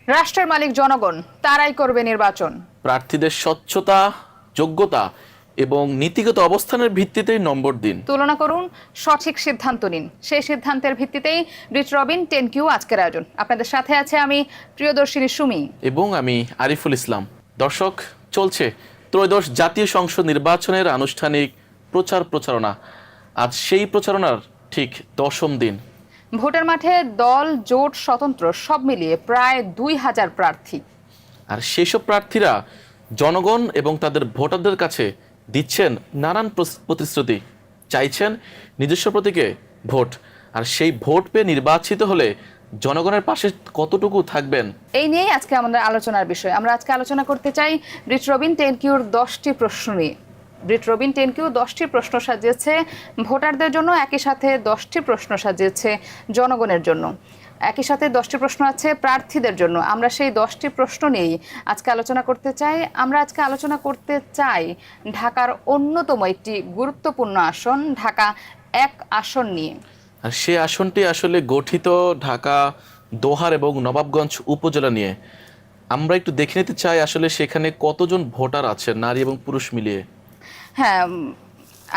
রাষ্ট্রের মালিক জনগণ, তারাই করবে নির্বাচন। প্রার্থীদের স্বচ্ছতা, যোগ্যতা এবং নীতিগত অবস্থানের ভিত্তিতেই নম্বর দিন। তুলনা করুন, সঠিক সিদ্ধান্ত নিন। সেই সিদ্ধান্তের ভিত্তিতেই রিট রবিন 10Q আজকের আয়োজন। আপনাদের সাথে আছে আমি প্রিয়দর্শিনী সুমি এবং আমি আরিফুল ইসলাম। দর্শক, চলছে ত্রয়োদশ জাতীয় সংসদ নির্বাচনের আনুষ্ঠানিক প্রচারণা। আজ সেই প্রচারণার ঠিক 10ম দিন। ভোটের মাঠে দল, জোট, স্বতন্ত্র সব মিলিয়ে প্রায় 2000 প্রার্থী। আর সেসব প্রার্থীরা জনগণ এবং তাদের ভোটারদের কাছে দিচ্ছেন নানান প্রতিশ্রুতি, চাইছেন নিজস্ব প্রতীকে ভোট। আর সেই ভোট পেয়ে নির্বাচিত হলে জনগণের পাশে কতটুকু থাকবেন, এই নিয়েই আজকে আমাদের আলোচনার বিষয়। আমরা আজকে আলোচনা করতে চাই রিট রবিন 10Qর 10টি প্রশ্ন নিয়ে। রিট রবিন 10Q 10টি প্রশ্ন সাজিয়েছে ভোটারদের জন্য, একই সাথে 10টি প্রশ্ন সাজিয়েছে জনগণের জন্য। একই সাথে 10টি প্রশ্ন আছে প্রার্থীদের জন্য। আমরা সেই 10টি প্রশ্ন নিয়েই আজকে আলোচনা করতে চাই। আমরা আজকে আলোচনা করতে চাই ঢাকার অন্যতম একটি গুরুত্বপূর্ণ আসন, ঢাকা 1 আসন নিয়ে। আর সে আসনটি আসলে গঠিত ঢাকা দোহার এবং নবাবগঞ্জ উপজেলা নিয়ে। আমরা একটু দেখে নিতে চাই আসলে সেখানে কতজন ভোটার আছেন, নারী এবং পুরুষ মিলিয়ে। হ্যাঁ,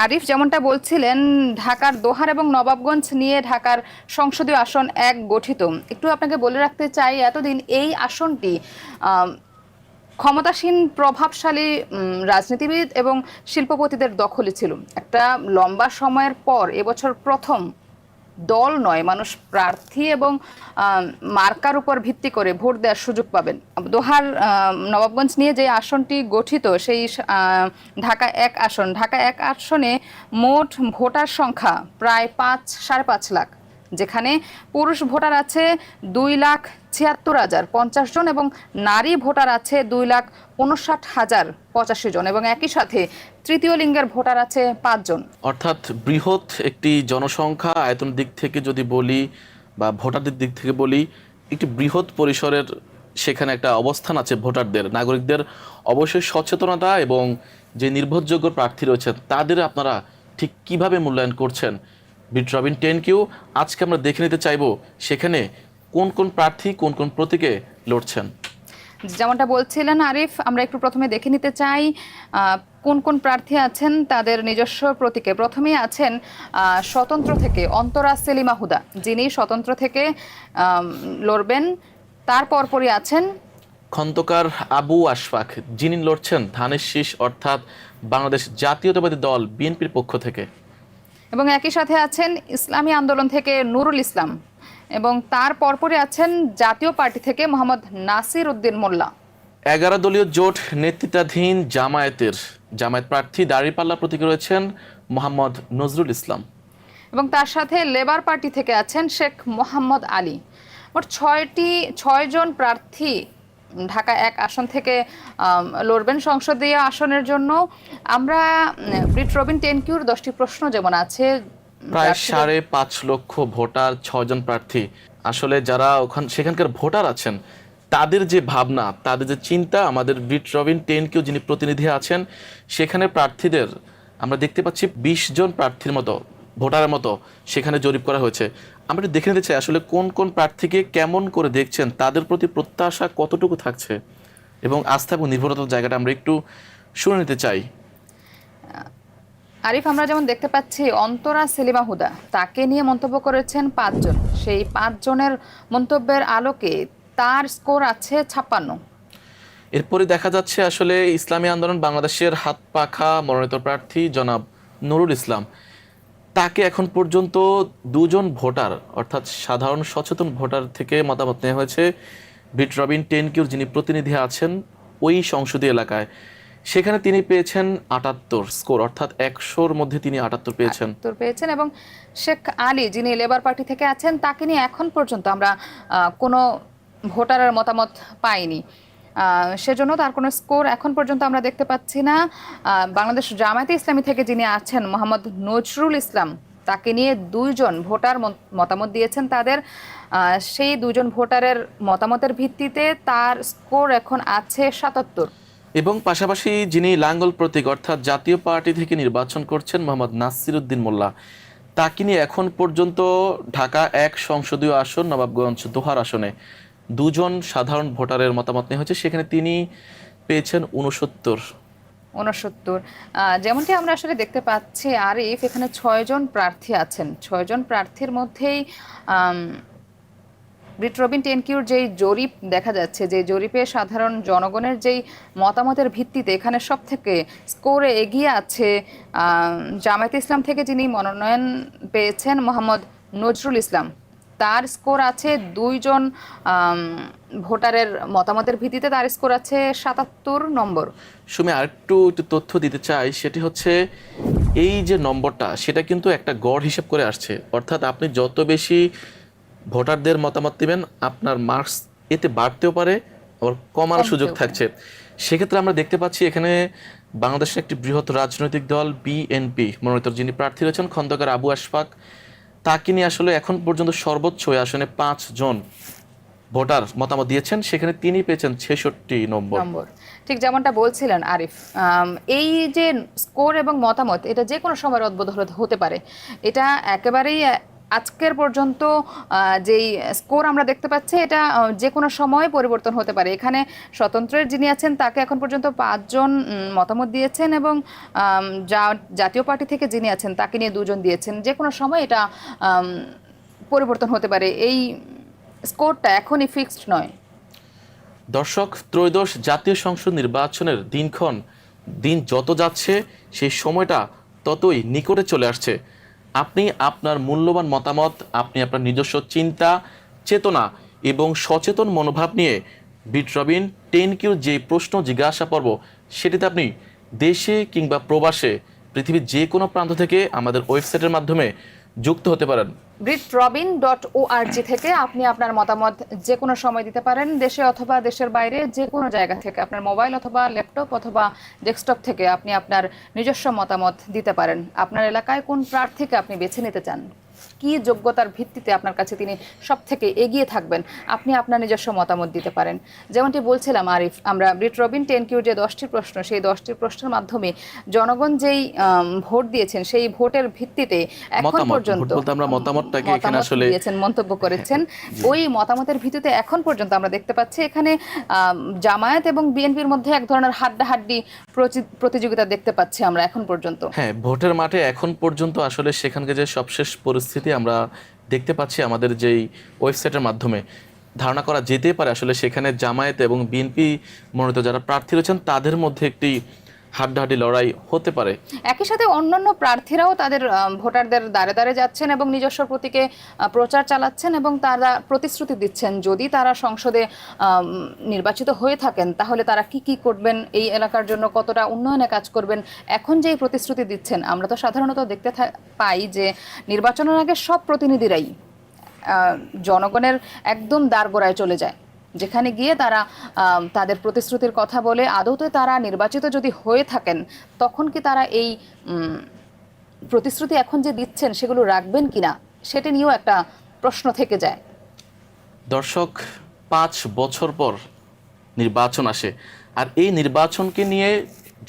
আরিফ যেমনটা বলছিলেন, ঢাকার দোহার এবং নবাবগঞ্জ নিয়ে ঢাকার সংসদীয় আসন 1 গঠিত। একটু আপনাকে বলে রাখতে চাই, এতদিন এই আসনটি ক্ষমতাসীন প্রভাবশালী রাজনীতিবিদ এবং শিল্পপতিদের দখলে ছিল। একটা লম্বা সময়ের পর এবছর প্রথম দল নয়, মানুষ প্রার্থী এবং মার্কার উপর ভিত্তি করে ভোট দেওয়ার সুযোগ পাবেন। দোহার নবাবগঞ্জ নিয়ে যে আসনটি গঠিত, সেই ঢাকা 1 আসন। ঢাকা 1 আসনে মোট ভোটার সংখ্যা প্রায় 5.5 লাখ, যেখানে পুরুষ ভোটার আছে 2,76,050 জন এবং নারী ভোটার আছে 2,59,085 জন এবং একই সাথে তৃতীয় লিঙ্গের ভোটার আছে 5 জন। অর্থাৎ বৃহৎ একটি জনসংখ্যা, আয়তন দিক থেকে যদি বলি বা ভোটারদের দিক থেকে বলি, একটি বৃহৎ পরিসরের সেখানে একটা অবস্থান আছে ভোটারদের, নাগরিকদের। অবশ্যই সচেতনতা এবং যে নির্ভরযোগ্য প্রার্থী রয়েছে তাদের আপনারা ঠিক কিভাবে মূল্যায়ন করছেন। রিট রবিন 10Q আজকে আমরা দেখে নিতে চাইবো সেখানে কোন কোন প্রার্থী কোন কোন প্রতীকে লড়ছেন। যেমনটা বলছিলেন আরিফ, আমরা একটু প্রথমে দেখে নিতে চাই কোন কোন প্রার্থী আছেন তাদের নিজস্ব প্রতীকে। প্রথমেই আছেন স্বতন্ত্র থেকে অন্তরা সেলিমা হুদা, যিনি স্বতন্ত্র থেকে লড়বেন। তার পরপরই আছেন খন্দকার আবু আশফাক, যিনি লড়ছেন ধানের শীষ অর্থাৎ বাংলাদেশ জাতীয়তাবাদী দল বিএনপির পক্ষ থেকে। এবং একই সাথে আছেন ইসলামী আন্দোলন থেকে নুরুল ইসলাম, এবং তার পরপরই আছেন জাতীয় পার্টি থেকে মোহাম্মদ নাসির উদ্দিন মোল্লা। 11 দলীয় জোট নেতৃত্বাধীন জামায়াত প্রার্থী দাঁড়িপাল্লা প্রতীকে রয়েছেন মোহাম্মদ নজরুল ইসলাম। এবং তার সাথে লেবার পার্টি থেকে আছেন শেখ মোহাম্মদ আলী। মোট 6 জন প্রার্থী ঢাকা 1 আসন থেকে লড়বেন সংসদীয় আসনের জন্য। আমরা রিট রবিন 10Qর 10টি প্রশ্ন যেমন আছে, প্রায় 5.5 লক্ষ ভোটার, 6 জন প্রার্থী। আসলে যারা সেখানকার ভোটার আছেন তাদের যে ভাবনা, তাদের যে চিন্তা, আমাদের রিট রবিন 10Q যিনি প্রতিনিধি আছেন সেখানে প্রার্থীদের আমরা দেখতে পাচ্ছি 20 জন প্রার্থীর মতো, ভোটারের মতো সেখানে জরিপ করা হয়েছে। আমরা দেখে নিতে চাই আসলে কোন কোন প্রার্থীকে কেমন করে দেখছেন, তাদের প্রতি প্রত্যাশা কতটুকু থাকছে এবং আস্থা এবং নির্ভরতার জায়গাটা আমরা একটু শুনে নিতে চাই। আরিফ, আমরা যেমন দেখতে পাচ্ছি অন্তরা সেলিমা হুদা, তাকে নিয়ে মন্তব্য করেছেন 5 জন। সেই 5 জনের মন্তব্যের আলোকে তার স্কোর আছে 56। এরপরে দেখা যাচ্ছে আসলে ইসলামী আন্দোলন বাংলাদেশের হাত পাখা মনোনীত প্রার্থী জনাব নুরুল ইসলাম, তাকে এখন পর্যন্ত 2 জন ভোটার অর্থাৎ সাধারণ সচেতন ভোটার থেকে মতামত নেওয়া হয়েছে। রিট রবিন 10Qর যিনি প্রতিনিধি আছেন ওই সংসদীয় এলাকায়, সেখানে তিনি পেয়েছেন 78 স্কোর, অর্থাৎ 100-র মধ্যে তিনি 78 পেয়েছেন। এবং শেখ আলী, যিনি লেবার পার্টি থেকে আছেন, তাকে নিয়ে এখন পর্যন্ত আমরা কোনো ভোটারের মতামত পাইনি, সেজন্য তার কোনো স্কোর এখন পর্যন্ত আমরা দেখতে পাচ্ছি না। বাংলাদেশ জামায়াতে ইসলামী থেকে যিনি আছেন মোহাম্মদ নজরুল ইসলাম, তাকে নিয়ে 2 জন ভোটার মতামত দিয়েছেন। তাদের সেই 2 জন ভোটারের মতামতের ভিত্তিতে তার স্কোর এখন আছে 77। এবং পাশাপাশি যিনি লাঙ্গল প্রতীক অর্থাৎ জাতীয় পার্টি থেকে নির্বাচন করছেন মোহাম্মদ নাসির উদ্দিন মোল্লা, তাকে নিয়ে এখন পর্যন্ত ঢাকা 1 সংসদীয় আসন নবাবগঞ্জ দোহার আসনে দুজন সাধারণ ভোটারের মতামত নেওয়া হয়েছে, সেখানে তিনি পেয়েছেন 69। যেমনটি আমরা আসলে দেখতে পাচ্ছি আরিফ, এখানে 6 জন প্রার্থী আছেন। 6 জন প্রার্থীর মধ্যেই ব্রিট রবিন টেনকিউর যেই জরিপ দেখা যাচ্ছে, যে জরিপে সাধারণ জনগণের যেই মতামতের ভিত্তিতে এখানে সব থেকে স্কোরে এগিয়ে আছে জামায়াতে ইসলাম থেকে যিনি মনোনয়ন পেয়েছেন মোহাম্মদ নজরুল ইসলাম। তার স্কোর আছে 2 জন ভোটারের মতামতের ভিত্তিতে তার স্কোর আছে 77 নম্বর। সুমি আরেকটু তথ্য দিতে চাই, সেটি হচ্ছে এই যে নম্বরটা সেটা কিন্তু একটা গড় হিসাব করে আসছে, অর্থাৎ আপনি যত বেশি ভোটারদের মতামত দিবেন আপনার মার্কস এতে বাড়তেও পারে, আবার কমার সুযোগ থাকছে। সেক্ষেত্রে আমরা দেখতে পাচ্ছি এখানে বাংলাদেশের একটি বৃহৎ রাজনৈতিক দল বিএনপি মনোনীত যিনি প্রার্থী রয়েছেন খন্দকার আবু আশফাক, তাকে নিয়ে আসলে এখন পর্যন্ত সর্বোচ্চ আসনে 5 জন ভোটার মতামত দিয়েছেন, সেখানে তিনি পেয়েছেন 66 নম্বর। ঠিক যেমনটা বলছিলেন আরিফ, এই যে স্কোর এবং মতামত এটা যে কোনো সময় অদ্ভুত হতে পারে। এটা একেবারেই আজকের পর্যন্ত যেই স্কোর আমরা দেখতে পাচ্ছি এটা যে কোনো সময় পরিবর্তন হতে পারে। এখানে স্বতন্ত্রের যিনি আছেন তাকে এখন পর্যন্ত 5 জন মতামত দিয়েছেন, এবং জাতীয় পার্টি থেকে যিনি আছেন তাকে নিয়ে 2 জন দিয়েছেন। যে কোনো সময় এটা পরিবর্তন হতে পারে, এই স্কোরটা এখনই ফিক্সড নয়। দর্শক, ত্রয়োদশ জাতীয় সংসদ নির্বাচনের দিন যত যাচ্ছে সেই সময়টা ততই নিকটে চলে আসছে। আপনি আপনার মূল্যবান মতামত, আপনি আপনার নিজস্ব চিন্তা চেতনা এবং সচেতন মনোভাব নিয়ে ব্রিট রবিন টেনকিউর যে প্রশ্ন জিজ্ঞাসা পর্ব সেটিতে আপনি দেশে কিংবা প্রবাসে পৃথিবীর যে কোনো প্রান্ত থেকে আমাদের ওয়েবসাইটের মাধ্যমে যুক্ত হতে পারেন। britrobin.org থেকে আপনি আপনার মতামত যে কোনো সময় দিতে পারেন, দেশে অথবা দেশের বাইরে যে কোনো জায়গা থেকে, আপনার মোবাইল অথবা ল্যাপটপ অথবা ডেস্কটপ থেকে আপনি আপনার নিজস্ব মতামত দিতে পারেন। আপনার এলাকায় কোন প্রার্থীকে আপনি বেছে নিতে চান, কি যোগ্যতার ভিত্তিতে আপনার কাছে তিনি সব থেকে এগিয়ে থাকবেন, আপনি আপনার নিজস্ব মতামত দিতে পারেন। যেমনটি বলছিলাম আরিফ, আমরা ব্রিট রবিন টেনকিউর যে 10টি প্রশ্ন, সেই 10টি প্রশ্নের মাধ্যমে জনগণ যেই ভোট দিয়েছেন সেই ভোটের ভিত্তিতে এখন পর্যন্ত আমরা মতামতটাকে এখানে আসলে দিয়েছেন, মন্তব্য করেছেন। ওই মতামতের ভিত্তিতে এখন পর্যন্ত আমরা দেখতে পাচ্ছি এখানে জামায়াত এবং বিএনপির মধ্যে এক ধরনের হাড্ডাহাড্ডি প্রতিযোগিতা দেখতে পাচ্ছি আমরা এখন পর্যন্ত। হ্যাঁ, ভোটের মাঠে এখন পর্যন্ত আসলে সেখানকার যে সবশেষ পরিস্থিতি আমরা দেখতে পাচ্ছি আমাদের যেই ওয়েবসাইটের মাধ্যমে ধারণা করা যেতে পারে আসলে সেখানে জামায়াত এবং বিএনপি মনোনীত যারা প্রার্থী রয়েছেন তাদের মধ্যে একটি হাড্ডাহাড্ডি লড়াই হতে পারে। একই সাথে অন্যান্য প্রার্থীরাও তাদের ভোটারদের দ্বারে দ্বারে যাচ্ছেন এবং নিজস্ব প্রতীকে প্রচার চালাচ্ছেন, এবং তারা প্রতিশ্রুতি দিচ্ছেন যদি তারা সংসদে নির্বাচিত হয়ে থাকেন তাহলে তারা কি কি করবেন, এই এলাকার জন্য কতটা উন্নয়নে কাজ করবেন। এখন যেই প্রতিশ্রুতি দিচ্ছেন, আমরা তো সাধারণত দেখতে পাই যে নির্বাচনের আগে সব প্রতিনিধিরাই জনগণের একদম দ্বারগোড়ায় চলে যায়, যেখানে গিয়ে তারা তাদের প্রতিশ্রুতির কথা বলে আদৌতে তারা নির্বাচিত যদি হয়ে থাকেন তখন কি তারা এই প্রতিশ্রুতি এখন যে দিচ্ছেন সেগুলো রাখবেন কিনা সেটা নিয়েও একটা প্রশ্ন থেকে যায়। দর্শক, 5 বছর পর নির্বাচন আসে, আর এই নির্বাচনকে নিয়ে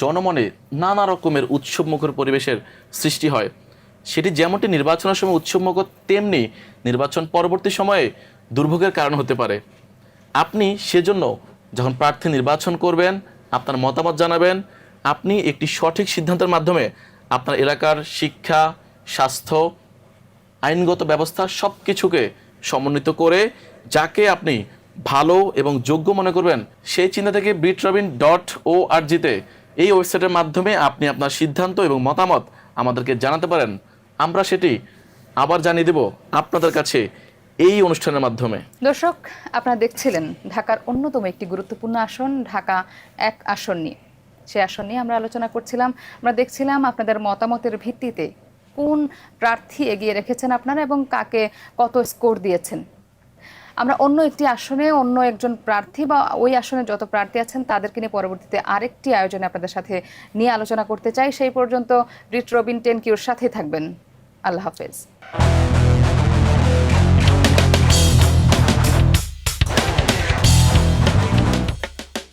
জনমনে নানা রকমের উৎসবমুখর পরিবেশের সৃষ্টি হয়। সেটি যেমনটি নির্বাচনের সময় উৎসবমুখর, তেমনি নির্বাচন পরবর্তী সময়ে দুর্ভোগের কারণ হতে পারে। আপনি সেজন্য যখন প্রার্থী নির্বাচন করবেন, আপনার মতামত জানাবেন, আপনি একটি সঠিক সিদ্ধান্তের মাধ্যমে আপনার এলাকার শিক্ষা, স্বাস্থ্য, আইনগত ব্যবস্থা সব কিছুকে সমন্বিত করে যাকে আপনি ভালো এবং যোগ্য মনে করবেন সেই চিন্তা থেকে britrobin.org-তে এই ওয়েবসাইটের মাধ্যমে আপনি আপনার সিদ্ধান্ত এবং মতামত আমাদেরকে জানাতে পারেন। আমরা সেটি আবার জানিয়ে দেব আপনাদের কাছে এই অনুষ্ঠানের মাধ্যমে। দর্শক, আপনারা দেখছিলেন ঢাকার অন্যতম একটি গুরুত্বপূর্ণ আসন ঢাকা 1 আসন নিয়ে। সেই আসন নিয়ে আমরা আলোচনা করছিলাম, আমরা দেখছিলাম আপনাদের মতামতের ভিত্তিতে কোন প্রার্থী এগিয়ে রেখেছেন আপনারা এবং কাকে কত স্কোর দিয়েছেন। আমরা অন্য একটি আসনে অন্য একজন প্রার্থী বা ওই আসনে যত প্রার্থী আছেন তাদেরকে নিয়ে পরবর্তীতে আরেকটি আয়োজনে আপনাদের সাথে নিয়ে আলোচনা করতে চাই। সেই পর্যন্ত ব্রিট রবিন টেনকিউর সাথে থাকবেন। আল্লাহ হাফেজ।